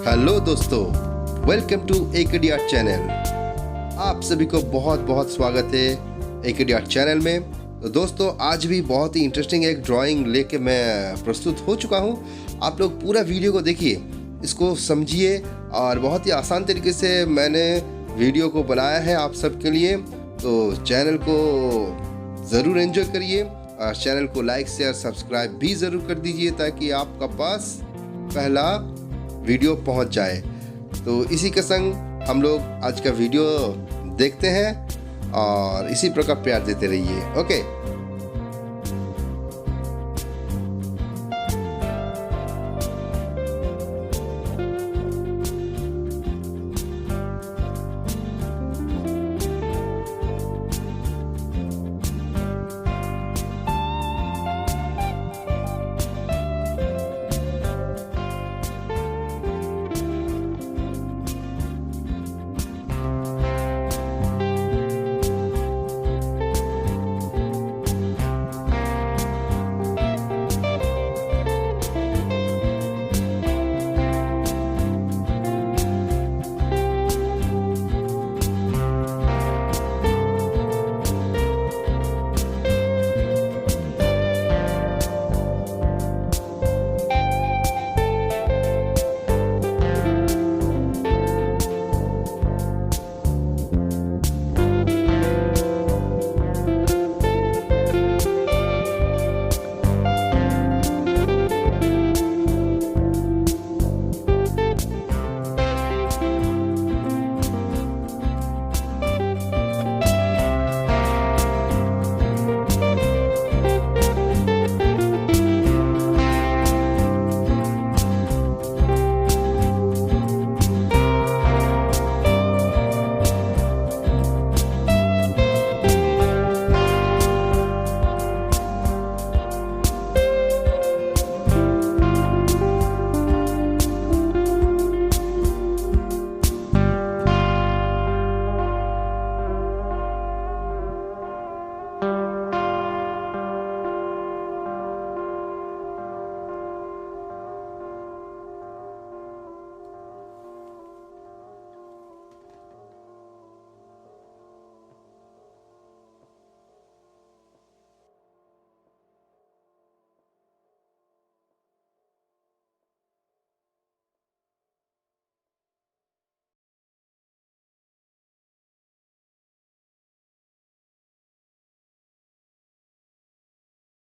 Hello दोस्तों, welcome to AKDart channel. आप सभी को बहुत बहुत स्वागत है AKDart चैनल में। तो दोस्तों, आज भी बहुत ही इंटरेस्टिंग एक ड्राइंग लेके मैं प्रस्तुत हो चुका हूँ। आप लोग पूरा वीडियो को देखिए, इसको समझिए और बहुत ही आसान तरीके से मैंने वीडियो को बनाया है आप सबके लिए। तो चैनल को ज़रूर एंजॉय करिए और चैनल को लाइक शेयर सब्सक्राइब भी ज़रूर कर दीजिए ताकि आपका पास पहला वीडियो पहुंच जाए। तो इसी के संग हम लोग आज का वीडियो देखते हैं और इसी प्रकार प्यार देते रहिए। ओके।